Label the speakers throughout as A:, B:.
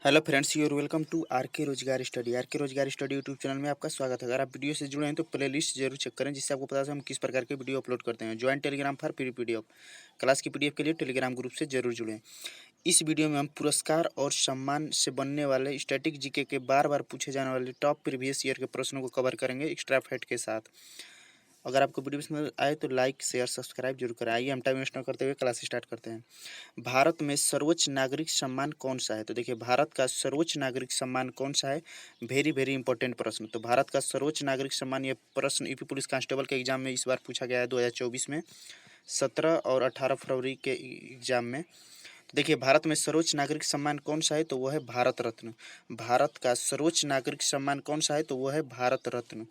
A: Hello friends, you are welcome to R K Rozgar study. Are K Rozgar study YouTube channel में आपका स्वागत है। अगर आप वीडियो से जुड़े हैं तो प्लेलिस्ट जरूर चेक करें, जिससे आपको पता चले हम किस प्रकार के वीडियो अपलोड करते हैं। Join Telegram for free PDF class की पीडीएफ के लिए टेलीग्राम ग्रुप से जरूर जुड़ें। इस वीडियो में हम पुरस्कार और सम्मान से बनने वाले स्टैटिक जीके के बार बार पूछे जाने वाले टॉप प्रीवियस ईयर के प्रश्नों को कवर करेंगे एक्स्ट्रा फैक्ट के साथ। अगर आपको वीडियो पसंद आए तो लाइक शेयर सब्सक्राइब जरूर करें। आइए हम टाइम वेस्ट न करते हुए क्लास स्टार्ट करते हैं। भारत में सर्वोच्च नागरिक सम्मान कौन सा है? तो देखिए, भारत का सर्वोच्च नागरिक सम्मान कौन सा है? वेरी वेरी इंपॉर्टेंट प्रश्न। तो भारत का सर्वोच्च नागरिक सम्मान, ये प्रश्न यूपी पुलिस कांस्टेबल के एग्जाम में इस बार पूछा गया है 2024 में, 17 और 18 फरवरी के एग्जाम में। तो देखिए, भारत में सर्वोच्च नागरिक सम्मान कौन सा है? तो वह है भारत रत्न। भारत का सर्वोच्च नागरिक सम्मान कौन सा है? तो वह है भारत रत्न।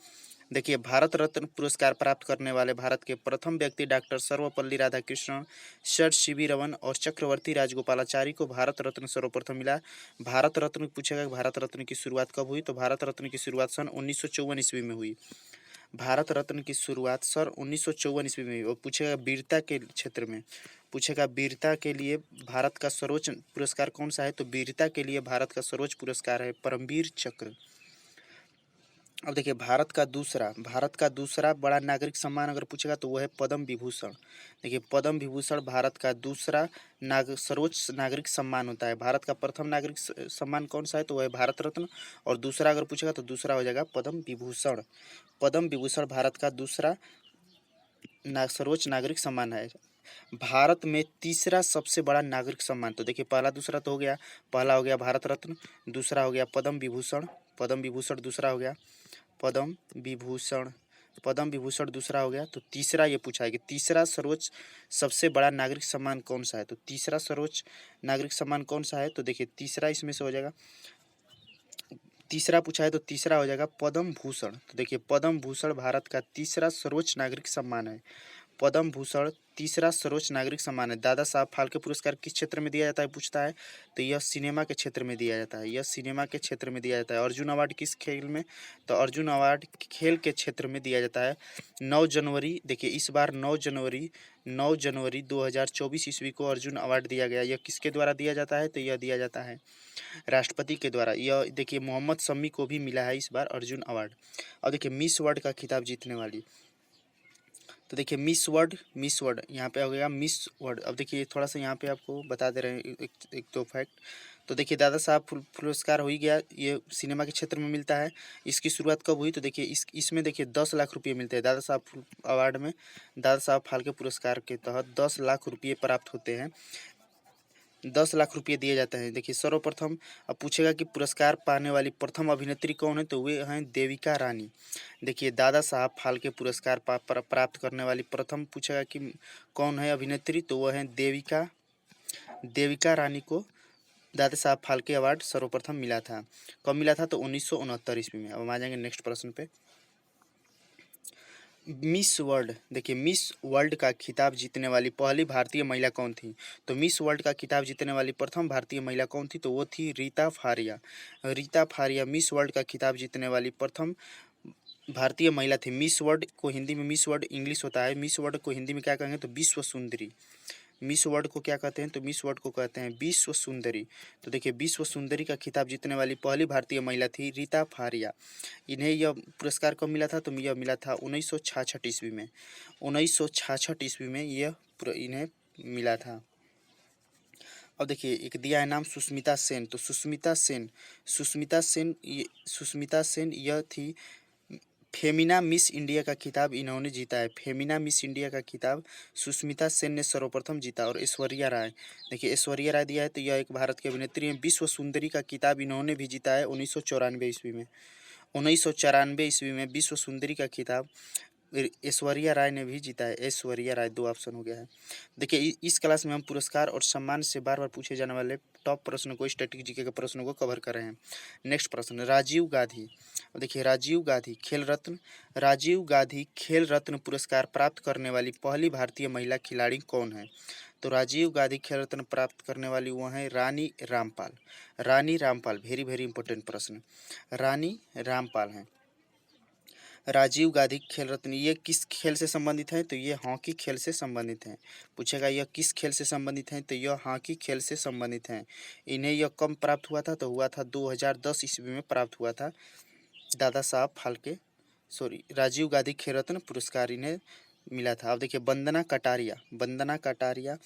A: देखिए, भारत रत्न पुरस्कार प्राप्त करने वाले भारत के प्रथम व्यक्ति doctor Sarvepalli Radhakrishnan, sir CV Raman और चक्रवर्ती राजगोपालाचारी को भारत रत्न सर्वप्रथम मिला। भारत रत्न पूछेगा कि भारत रत्न की शुरुआत कब हुई? तो भारत रत्न की शुरुआत सन 1954 ईस्वी में हुई। भारत रत्न की शुरुआत सर 1954 ईस्वी में हुई। और पूछेगा वीरता के क्षेत्र में, पूछेगा वीरता के लिए भारत का सर्वोच्च पुरस्कार कौन सा है? तो वीरता के लिए भारत का सर्वोच्च पुरस्कार है परमवीर चक्र। अब देखिए, भारत का दूसरा बड़ा नागरिक सम्मान अगर पूछेगा तो वह है पद्म विभूषण। देखिए, पद्म विभूषण भारत का दूसरा सर्वोच्च नागरिक सम्मान होता है। भारत का प्रथम नागरिक सम्मान कौन सा है? तो वह है भारत रत्न। और दूसरा अगर पूछेगा तो दूसरा हो जाएगा पद्म विभूषण। पद्म विभूषण भारत का दूसरा सर्वोच्च नागरिक सम्मान है। भारत में तीसरा सबसे बड़ा नागरिक सम्मान, तो देखिए पहला दूसरा तो हो गया। पहला हो गया भारत रत्न, दूसरा हो गया पद्म विभूषण। पद्म विभूषण दूसरा हो गया पद्म विभूषण। पद्म विभूषण दूसरा हो गया। तो तीसरा ये पूछा है कि तीसरा सर्वोच्च सबसे बड़ा नागरिक सम्मान कौन सा है? तो तीसरा सर्वोच्च नागरिक सम्मान कौन सा है? तो देखिए, तीसरा इसमें से हो जाएगा, तीसरा पूछा है तो तीसरा हो जाएगा पद्म भूषण। तो देखिए, पद्म भूषण भारत का तीसरा सर्वोच्च नागरिक सम्मान है। पद्म भूषण तीसरा सर्वोच्च नागरिक सम्मान है। दादा साहब फाल्के पुरस्कार किस क्षेत्र में दिया जाता है पूछता है? तो यह सिनेमा के क्षेत्र में दिया जाता है। यह सिनेमा के क्षेत्र में दिया जाता है। अर्जुन अवार्ड किस खेल में? तो अर्जुन अवार्ड खेल के क्षेत्र में दिया जाता है। 9 जनवरी, देखिए इस बार 9 जनवरी 2024 ईस्वी को अर्जुन अवार्ड दिया गया। यह किसके द्वारा दिया जाता है? तो यह दिया जाता है राष्ट्रपति के द्वारा। यह देखिए मोहम्मद शमी को भी मिला है इस बार अर्जुन अवार्ड। और देखिए, मिस वर्ल्ड का खिताब जीतने वाली, तो देखिए मिस वर्ल्ड यहाँ पे हो गया मिस वर्ल्ड। अब देखिए थोड़ा सा यहाँ पे आपको बता दे रहे हैं एक दो फैक्ट। तो देखिए, दादा साहब पुरस्कार हो ही गया, ये सिनेमा के क्षेत्र में मिलता है। इसकी शुरुआत कब हुई? तो देखिए इसमें देखिए 10 लाख रुपये मिलते हैं। दादा साहब अवार्ड में, दादा साहब फाल्के पुरस्कार के तहत 10 लाख रुपये प्राप्त होते हैं। 10 लाख रुपये दिए जाते हैं। देखिए सर्वप्रथम अब पूछेगा कि पुरस्कार पाने वाली प्रथम अभिनेत्री कौन है? तो वे हैं देविका रानी। देखिए, दादा साहब फाल्के पुरस्कार प्राप्त करने वाली प्रथम पूछेगा कि कौन है अभिनेत्री? तो वह है देविका देविका रानी को दादा साहब फाल्के अवार्ड सर्वप्रथम मिला था। कब मिला था? तो 1969 ईस्वी में। अब हम आ जाएंगे नेक्स्ट प्रश्न पे। मिस वर्ल्ड, देखिए मिस वर्ल्ड का खिताब जीतने वाली पहली भारतीय महिला कौन थी? तो मिस वर्ल्ड का खिताब जीतने वाली प्रथम भारतीय महिला कौन थी? तो वो थी रीता फारिया। रीता फारिया मिस वर्ल्ड का खिताब जीतने वाली प्रथम भारतीय महिला थी। मिस वर्ल्ड को हिंदी में, मिस वर्ल्ड इंग्लिश होता है, मिस वर्ल्ड को हिंदी में क्या कहेंगे? तो विश्व सुंदरी। मिस वर्ल्ड को क्या कहते हैं? तो मिस वर्ल्ड को कहते हैं विश्व सुंदरी। तो देखिए, विश्व सुंदरी का खिताब जीतने वाली पहली भारतीय महिला थी रीता फारिया। इन्हें यह पुरस्कार कब मिला था? तो यह मिला था 1966 ईस्वी में। 1966 ईस्वी में यह इन्हें मिला था। अब देखिए, एक दिया है नाम सुष्मिता सेन। तो सुष्मिता सेन यह थी फेमिना मिस इंडिया का खिताब इन्होंने जीता है। फेमिना मिस इंडिया का खिताब सुष्मिता सेन ने सर्वप्रथम जीता। और ऐश्वर्या राय, देखिए ऐश्वर्या राय दिया है तो यह एक भारत की अभिनेत्री है। विश्व सुंदरी का खिताब इन्होंने भी जीता है 1994 ईस्वी में। 1994 ईस्वी में विश्व सुंदरी का खिताब ऐश्वर्या राय ने भी जीता है। ऐश्वर्या राय, दो ऑप्शन हो गया है। देखिए, इस क्लास में हम पुरस्कार और सम्मान से बार बार पूछे जाने वाले टॉप प्रश्नों को, स्टैटिक जीके के प्रश्नों को कवर कर रहे हैं। नेक्स्ट प्रश्न, राजीव गांधी। देखिए, राजीव गांधी खेल रत्न पुरस्कार प्राप्त करने वाली पहली भारतीय महिला खिलाड़ी कौन है? तो राजीव गांधी खेल रत्न प्राप्त करने वाली वो हैं Rani Rampal. Rani Rampal, very very important प्रश्न, रानी रामपाल हैं। राजीव गांधी खेल रत्न ये किस खेल से संबंधित है? तो ये हॉकी खेल से संबंधित है। पूछेगा यह किस खेल से संबंधित है? तो यह हॉकी खेल से संबंधित है। इन्हें यह कब प्राप्त हुआ था? तो हुआ था 2010 ईस्वी में प्राप्त हुआ था। दादा साहब फाल्के राजीव गांधी खेल रत्न पुरस्कार इन्हें मिला था। अब देखिए वंदना कटारिया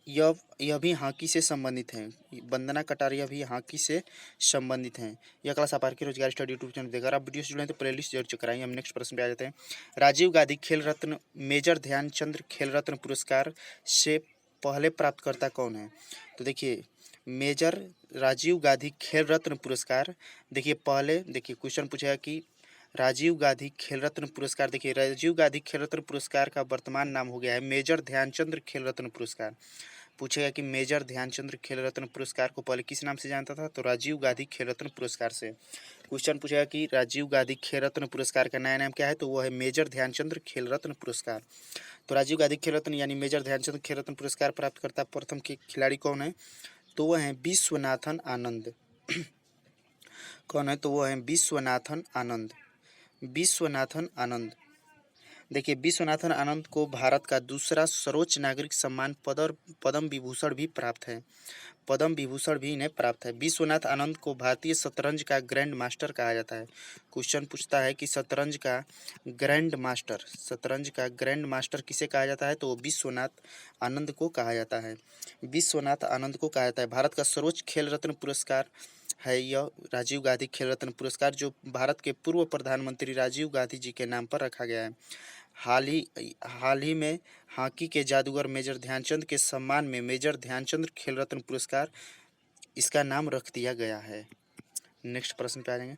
A: यह भी हॉकी से संबंधित हैं। वंदना कटारिया भी हॉकी से संबंधित हैं। यह क्लास आप are K Rozgar study YouTube channel देखकर आप वीडियो से जुड़े हैं तो प्लेलिस्ट जरूर चेक कराएंगे। हम नेक्स्ट प्रश्न पे आ जाते हैं। राजीव गांधी खेल रत्न मेजर ध्यानचंद खेल रत्न पुरस्कार से पहले प्राप्तकर्ता कौन है? तो देखिए मेजर राजीव गांधी खेल रत्न पुरस्कार देखिए क्वेश्चन पूछेगा कि राजीव गांधी खेल रत्न पुरस्कार, देखिए राजीव गांधी खेल रत्न पुरस्कार का वर्तमान नाम हो गया है मेजर ध्यानचंद खेल रत्न पुरस्कार। पूछेगा कि मेजर ध्यानचंद खेल रत्न पुरस्कार को पहले किस नाम से जानता था? तो राजीव गांधी खेल रत्न पुरस्कार से। क्वेश्चन पूछेगा कि राजीव गांधी खेल रत्न पुरस्कार का नया नाम क्या है? तो वो है मेजर ध्यानचंद खेल रत्न पुरस्कार। तो राजीव गांधी खेल रत्न यानी मेजर ध्यानचंद खेल रत्न पुरस्कार प्राप्त करता प्रथम के खिलाड़ी कौन है? तो वह है विश्वनाथन आनंद। कौन है? तो वो है विश्वनाथन आनंद। विश्वनाथन आनंद। देखिए विश्वनाथन आनंद को भारत का दूसरा सर्वोच्च नागरिक सम्मान पद्म विभूषण भी प्राप्त है। पद्म विभूषण भी इन्हें प्राप्त है। विश्वनाथ आनंद को भारतीय शतरंज का ग्रैंड मास्टर कहा जाता है। क्वेश्चन पूछता है कि शतरंज का ग्रैंड मास्टर किसे कहा जाता है? तो वो विश्वनाथ आनंद को कहा जाता है। विश्वनाथ आनंद को कहा जाता है। भारत का सर्वोच्च खेल रत्न पुरस्कार है यह राजीव गांधी खेल रत्न पुरस्कार, जो भारत के पूर्व प्रधानमंत्री राजीव गांधी जी के नाम पर रखा गया है। हाल ही में हॉकी के जादूगर मेजर ध्यानचंद के सम्मान में मेजर ध्यानचंद खेल रत्न पुरस्कार इसका नाम रख दिया गया है। नेक्स्ट प्रश्न पे आ जाएंगे।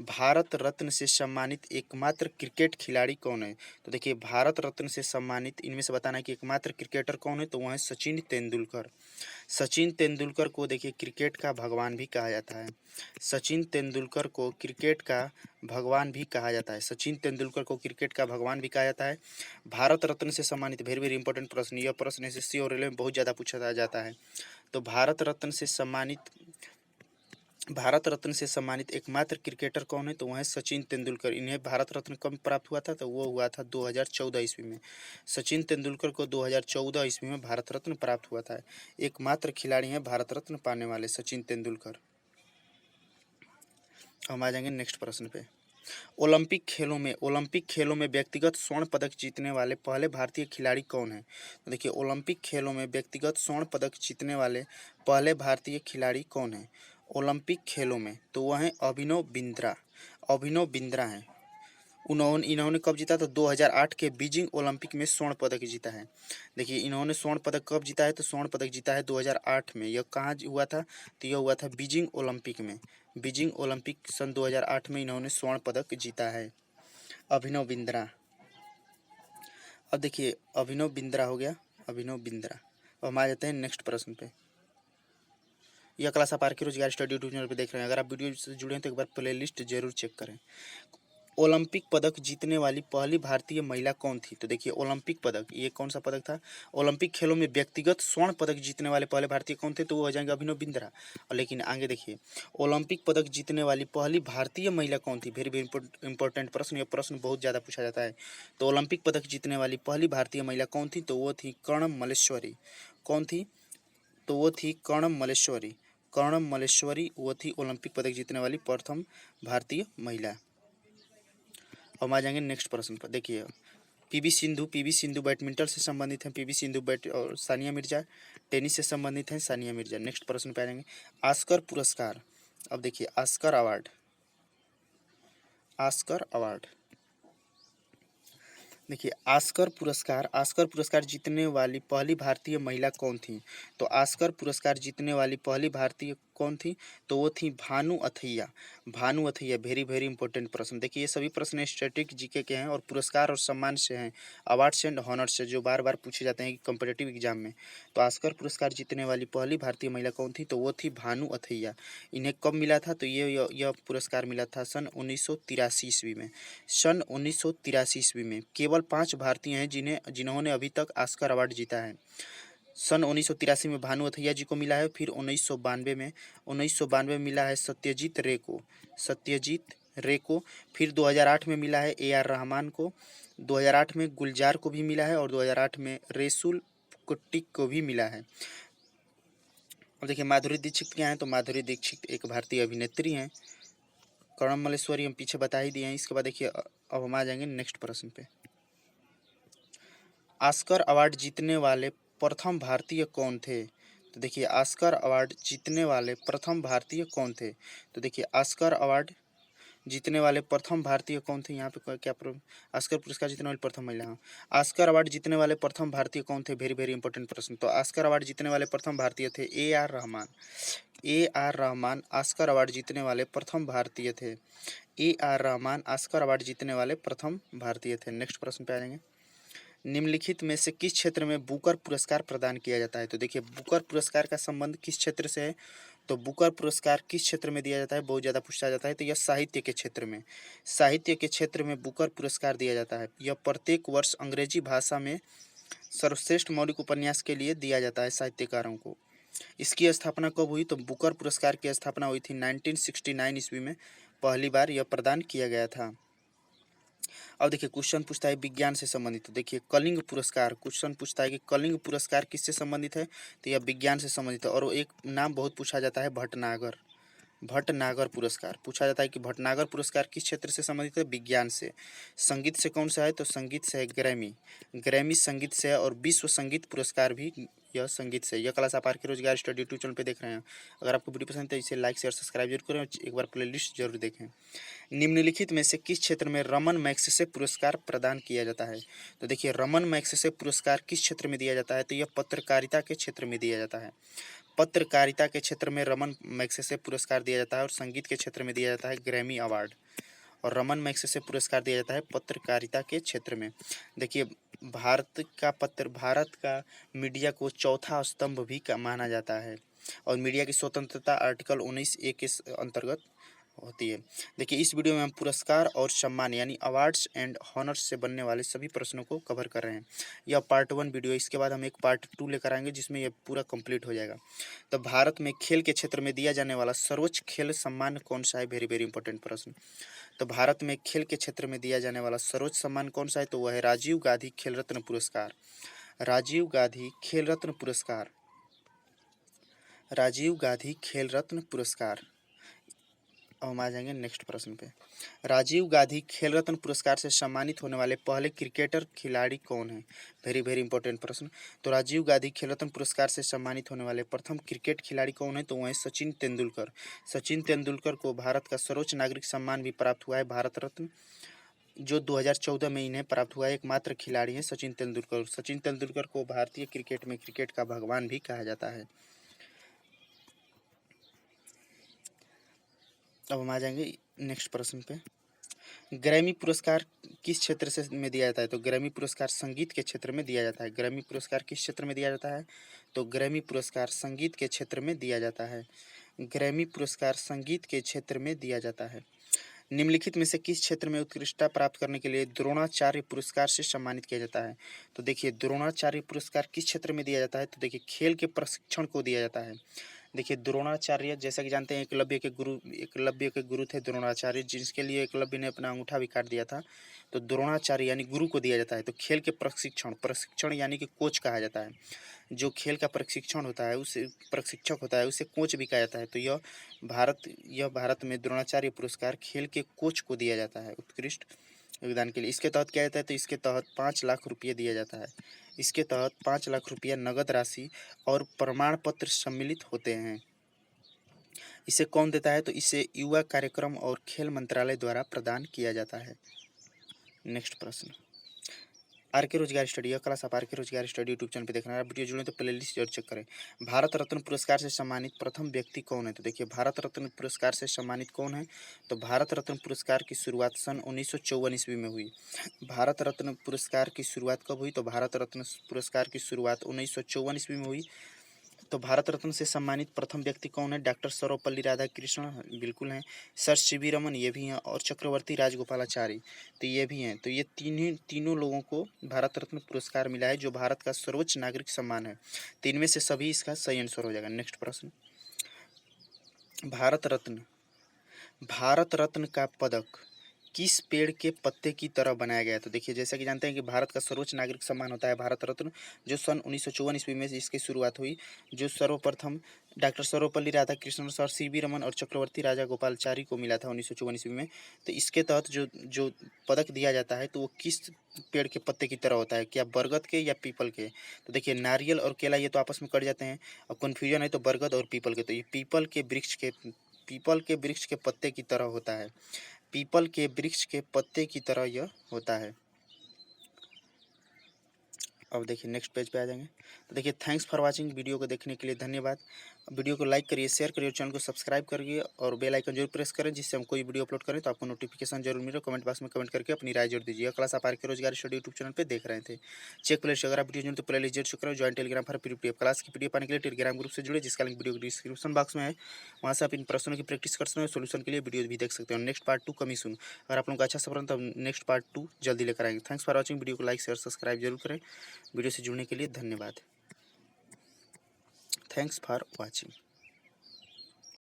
A: भारत रत्न से सम्मानित एकमात्र क्रिकेट खिलाड़ी कौन है? तो देखिए भारत रत्न से सम्मानित इनमें से बताना है कि एकमात्र क्रिकेटर कौन है? तो वह है सचिन तेंदुलकर। सचिन तेंदुलकर को देखिए क्रिकेट का भगवान भी कहा जाता है। सचिन तेंदुलकर को क्रिकेट का भगवान भी कहा जाता है। सचिन तेंदुलकर को क्रिकेट का भगवान भी कहा जाता है। भारत रत्न से सम्मानित वेरी वेरी इंपॉर्टेंट प्रश्न, यह प्रश्न एसएससी और रेलवे में बहुत ज़्यादा पूछा जाता है। तो भारत रत्न से सम्मानित एकमात्र क्रिकेटर कौन है? तो वह है सचिन तेंदुलकर। इन्हें भारत रत्न कब प्राप्त हुआ था? तो वो हुआ था 2014 ईस्वी में। सचिन तेंदुलकर को 2014 ईस्वी में भारत रत्न प्राप्त हुआ था। एकमात्र खिलाड़ी हैं भारत रत्न पाने वाले सचिन तेंदुलकर। हम आ जाएंगे नेक्स्ट प्रश्न पे। ओलंपिक खेलों में व्यक्तिगत स्वर्ण पदक जीतने वाले पहले भारतीय खिलाड़ी कौन है? तो देखिए ओलंपिक खेलों में व्यक्तिगत स्वर्ण पदक जीतने वाले पहले भारतीय खिलाड़ी कौन है ओलंपिक खेलों में? तो वह है अभिनव बिंद्रा हैं। इन्होंने कब जीता? तो 2008 के बीजिंग ओलंपिक में स्वर्ण पदक जीता है। देखिए इन्होंने स्वर्ण पदक कब जीता है? तो स्वर्ण पदक जीता है 2008 में। यह कहाँ हुआ था? तो यह हुआ था बीजिंग ओलंपिक में। बीजिंग ओलंपिक सन 2008 में इन्होंने स्वर्ण पदक जीता है। अभिनव बिंद्रा। अब देखिए अभिनव बिंद्रा हो गया, अभिनव बिंद्रा। अब हम आ जाते हैं नेक्स्ट प्रश्न पे। यह क्लास आप are K Rozgar study YouTube channel पर देख रहे हैं। अगर आप वीडियो से जुड़े हैं तो एक बार प्ले लिस्ट जरूर चेक करें। ओलंपिक पदक जीतने वाली पहली भारतीय महिला कौन थी? तो देखिए ओलंपिक पदक, ये कौन सा पदक था? ओलंपिक खेलों में व्यक्तिगत स्वर्ण पदक जीतने वाले पहले भारतीय कौन थे? तो वो हो जाएंगे अभिनव बिंद्रा। और लेकिन आगे देखिए ओलंपिक पदक जीतने वाली पहली भारतीय महिला कौन थी? वेरी वेरी इंपॉर्टेंट प्रश्न, ये प्रश्न बहुत ज़्यादा पूछा जाता है। तो ओलंपिक पदक जीतने वाली पहली भारतीय महिला कौन थी? तो वो थी कर्णम मल्लेश्वरी। कौन थी? तो वो थी कर्णम मल्लेश्वरी वो थी ओलंपिक पदक जीतने वाली प्रथम भारतीय महिला। अब आ जाएंगे नेक्स्ट प्रश्न पर। देखिए पीवी सिंधु बैडमिंटन से संबंधित हैं। पीवी सिंधु और सानिया मिर्जा टेनिस से संबंधित हैं। सानिया मिर्जा। नेक्स्ट प्रश्न पे आ जाएंगे। ऑस्कर पुरस्कार। अब देखिए ऑस्कर अवार्ड देखिए ऑस्कर पुरस्कार जीतने वाली पहली भारतीय महिला कौन थी? तो ऑस्कर पुरस्कार जीतने वाली पहली भारतीय कौन थी? तो वो थी Bhanu Athaiya. Very very important प्रश्न। देखिए ये सभी प्रश्न स्टैटिक जीके के हैं और पुरस्कार और सम्मान से हैं, अवार्ड्स एंड हॉनर्स से, जो बार बार पूछे जाते हैं कॉम्पिटिटिव एग्जाम में। तो ऑस्कर पुरस्कार जीतने वाली पहली भारतीय महिला कौन थी? तो वो थी भानु अथैया। इन्हें कब मिला था? तो यह पुरस्कार मिला था सन 1983 ईस्वी में। सन 1983 ईस्वी में केवल 5 भारतीय हैं जिन्होंने अभी तक ऑस्कर अवार्ड जीता है। सन 1983 में भानु अथैया जी को मिला है। फिर 1992 में मिला है सत्यजीत रे को। फिर 2008 में मिला है AR रहमान को, 2008 में गुलजार को भी मिला है और 2008 में रेसुल कुट्टिक को भी मिला है। अब देखिए माधुरी दीक्षित क्या है, तो माधुरी दीक्षित एक भारतीय अभिनेत्री हैं। कर्णम मल्लेश्वरी हम पीछे बता ही दिए हैं। इसके बाद देखिए अब हम आ जाएंगे नेक्स्ट प्रश्न पे। ऑस्कर अवार्ड जीतने वाले प्रथम भारतीय कौन थे? तो देखिए ऑस्कर अवार्ड जीतने वाले प्रथम भारतीय कौन थे? तो देखिए ऑस्कर अवार्ड जीतने वाले प्रथम भारतीय कौन थे? यहाँ पे क्या ऑस्कर पुरस्कार जीतने वाले प्रथम महिला। हाँ, ऑस्कर अवार्ड जीतने वाले प्रथम भारतीय कौन थे? वेरी वेरी इंपॉर्टेंट प्रश्न। तो ऑस्कर अवार्ड जीतने वाले प्रथम भारतीय थे AR Rahman. AR Rahman Oscar award जीतने वाले प्रथम भारतीय थे। AR रहमान ऑस्कर अवार्ड जीतने वाले प्रथम भारतीय थे। नेक्स्ट प्रश्न पे आ जाएंगे। निम्नलिखित में से किस क्षेत्र में बुकर पुरस्कार प्रदान किया जाता है? तो देखिए बुकर पुरस्कार का संबंध किस क्षेत्र से है? तो बुकर पुरस्कार किस क्षेत्र में दिया जाता है? बहुत ज़्यादा पूछा जाता है। तो यह साहित्य के क्षेत्र में, साहित्य के क्षेत्र में बुकर पुरस्कार दिया जाता है। यह प्रत्येक वर्ष अंग्रेजी भाषा में सर्वश्रेष्ठ मौलिक उपन्यास के लिए दिया जाता है साहित्यकारों को। इसकी स्थापना कब हुई? तो बुकर पुरस्कार की स्थापना हुई थी 1969 ईस्वी में, पहली बार यह प्रदान किया गया था। अब देखिए क्वेश्चन पूछता है विज्ञान से संबंधित। तो देखिए कलिंग पुरस्कार, क्वेश्चन पूछता है कि कलिंग पुरस्कार किससे संबंधित है? तो यह विज्ञान से संबंधित है। और एक नाम बहुत पूछा जाता है भटनागर, भटनागर पुरस्कार पूछा जाता है कि भटनागर पुरस्कार किस क्षेत्र से संबंधित है? विज्ञान से। संगीत से कौन सा है? तो संगीत से है ग्रैमी, ग्रैमी संगीत से है। और विश्व संगीत पुरस्कार भी यह संगीत से। यह क्लास आप are K Rozgar study YouTube channel पे देख रहे हैं। अगर आपको वीडियो पसंद है तो इसे लाइक शेयर सब्सक्राइब जरूर करें और एक बार प्लेलिस्ट जरूर देखें। निम्नलिखित में से किस क्षेत्र में रमन मैग्सेसे पुरस्कार प्रदान किया जाता है? तो देखिए रमन मैग्सेसे पुरस्कार किस क्षेत्र में दिया जाता है? तो यह पत्रकारिता के क्षेत्र में दिया जाता है। पत्रकारिता के क्षेत्र में रमन मैग्सेसे पुरस्कार दिया जाता है। और संगीत के क्षेत्र में दिया जाता है ग्रैमी अवार्ड। और रमन मैग्सेसे पुरस्कार दिया जाता है पत्रकारिता के क्षेत्र में। देखिए भारत का मीडिया को चौथा स्तंभ भी माना जाता है। और मीडिया की स्वतंत्रता आर्टिकल 19A के अंतर्गत होती है। देखिए इस वीडियो में हम पुरस्कार और सम्मान यानी अवार्ड्स एंड हॉनर्स से बनने वाले सभी प्रश्नों को कवर कर रहे हैं। यह पार्ट 1 वीडियो है। इसके बाद हम एक पार्ट 2 लेकर आएंगे जिसमें यह पूरा कंप्लीट हो जाएगा। तो भारत में खेल के क्षेत्र में दिया जाने वाला सर्वोच्च खेल सम्मान कौन सा है? वेरी वेरी इंपॉर्टेंट प्रश्न। तो भारत में खेल के क्षेत्र में दिया जाने वाला सर्वोच्च सम्मान कौन सा है? तो वह है राजीव गांधी खेल रत्न पुरस्कार। राजीव गांधी खेल रत्न पुरस्कार, राजीव गांधी खेल रत्न पुरस्कार। अब हम आ जाएंगे नेक्स्ट प्रश्न पे। राजीव गांधी खेल रत्न पुरस्कार से सम्मानित होने वाले पहले क्रिकेटर खिलाड़ी कौन है? वेरी वेरी इंपॉर्टेंट प्रश्न। तो राजीव गांधी खेल रत्न पुरस्कार से सम्मानित होने वाले प्रथम क्रिकेट खिलाड़ी कौन है? तो वह है सचिन तेंदुलकर। सचिन तेंदुलकर को भारत का सर्वोच्च नागरिक सम्मान भी प्राप्त हुआ है, भारत रत्न, जो 2014 में इन्हें प्राप्त हुआ है। एकमात्र खिलाड़ी हैं सचिन तेंदुलकर। सचिन तेंदुलकर को भारतीय क्रिकेट में क्रिकेट का भगवान भी कहा जाता है। अब हम आ जाएंगे नेक्स्ट प्रश्न पे। ग्रैमी पुरस्कार किस क्षेत्र से में दिया जाता है? तो ग्रैमी पुरस्कार संगीत के क्षेत्र में दिया जाता है। ग्रैमी पुरस्कार किस क्षेत्र में दिया जाता है? तो ग्रैमी पुरस्कार संगीत के क्षेत्र में दिया जाता है। ग्रैमी पुरस्कार संगीत के क्षेत्र में दिया जाता है। निम्नलिखित में से किस क्षेत्र में उत्कृष्टता प्राप्त करने के लिए द्रोणाचार्य पुरस्कार से सम्मानित किया जाता है? तो देखिए द्रोणाचार्य पुरस्कार किस क्षेत्र में दिया जाता है? तो देखिए खेल के प्रशिक्षण को दिया जाता है। देखिए द्रोणाचार्य जैसा कि जानते हैं एकलव्य के गुरु थे द्रोणाचार्य, जिसके लिए एकलव्य ने अपना अंगूठा भी काट दिया था। तो द्रोणाचार्य यानी गुरु को दिया जाता है। तो खेल के प्रशिक्षण यानी कि कोच कहा जाता है। जो खेल का प्रशिक्षण होता है उसे प्रशिक्षक होता है, उसे कोच भी कहा जाता है। तो यह भारत में द्रोणाचार्य पुरस्कार खेल के कोच को दिया जाता है उत्कृष्ट योगदान के लिए। इसके तहत क्या जाता है? तो इसके तहत 5 लाख रुपये दिया जाता है। इसके तहत 5 लाख रुपया नगद राशि और प्रमाण पत्र सम्मिलित होते हैं। इसे कौन देता है? तो इसे युवा कार्यक्रम और खेल मंत्रालय द्वारा प्रदान किया जाता है। नेक्स्ट प्रश्न। आर के रोजगार स्टडी, यह क्लास आप are K Rozgar study YouTube channel पे देख रहे हैं। आप वीडियो जुड़े तो प्लेलिस्ट जरूर चेक करें। भारत रत्न पुरस्कार से सम्मानित प्रथम व्यक्ति कौन है? तो देखिए भारत रत्न पुरस्कार से सम्मानित कौन है? तो भारत रत्न पुरस्कार की शुरुआत सन 1954 ईस्वी में हुई। भारत रत्न पुरस्कार की शुरुआत कब हुई? तो भारत रत्न पुरस्कार की शुरुआत 1954 ईस्वी में हुई। तो भारत रत्न से सम्मानित प्रथम व्यक्ति कौन है? डॉक्टर सर्वपल्ली राधाकृष्णन बिल्कुल हैं। सर सीवी रमन ये भी हैं। और चक्रवर्ती राजगोपालाचारी तो ये भी हैं। तो ये तीनों लोगों को भारत रत्न पुरस्कार मिला है, जो भारत का सर्वोच्च नागरिक सम्मान है। तो इनमें से सभी इसका सही आंसर हो जाएगा। नेक्स्ट प्रश्न। भारत रत्न भारत रत्न का पदक किस पेड़ के पत्ते की तरह बनाया गया है? तो देखिए, जैसा कि जानते हैं कि भारत का सर्वोच्च नागरिक सम्मान होता है भारत रत्न, जो सन 1954 ईस्वी में इसकी शुरुआत हुई, जो सर्वप्रथम डॉक्टर सर्वपल्ली राधाकृष्णन और सीवी रमन और चक्रवर्ती राजा गोपालचारी को मिला था 1954 ईस्वी में। तो इसके तहत जो जो पदक दिया जाता है, तो वो किस पेड़ के पत्ते की तरह होता है, क्या बरगद के या पीपल के? तो देखिए, नारियल और केला ये तो आपस में कट जाते हैं, अब कन्फ्यूजन है तो बरगद और पीपल के, तो ये पीपल के वृक्ष के पत्ते की तरह होता है। पीपल के वृक्ष के पत्ते की तरह यह होता है। अब देखिए नेक्स्ट पेज पे आ जाएंगे। तो देखिए, थैंक्स फॉर वाचिंग। वीडियो को देखने के लिए धन्यवाद। वीडियो को लाइक करिए, शेयर करिए, चैनल को सब्सक्राइब करिए और बेल आइकन जरूर प्रेस करें, जिससे हम कोई वीडियो अपलोड करें तो आपको नोटिफिकेशन जरूर मिले। कमेंट बॉक्स में कमेंट करके अपनी राय जरूर दीजिए। क्लास आप आरके रोजगार स्टडी यूट्यूब चैनल पे देख रहे थे। चेक प्ले लिस्ट, अगर आप वीडियो तो प्ले लिस्ट जरूर चेक करें। ज्वाइन टेलीग्राम पर पीडीएफ क्लास की पीडीएफ पाने के लिए टेलीग्राम ग्रुप से जुड़े, जिसका लिंक वीडियो डिस्क्रिप्शन बॉक्स में है। वहाँ से आप इन प्रश्नों की प्रैक्टिस कर सकते हैं, सोल्यूशन के लिए वीडियो भी देख सकते हैं। नेक्स्ट पार्ट 2 कमी सुन, अगर आप लोगों का अच्छा सफर तो नेक्स्ट पार्ट 2 जल्दी लेकर आएंगे। Thanks for watching. वीडियो को लाइक शेयर सब्सक्राइब जरूर करें। वीडियो से जुड़ने के लिए धन्यवाद। Thanks for watching.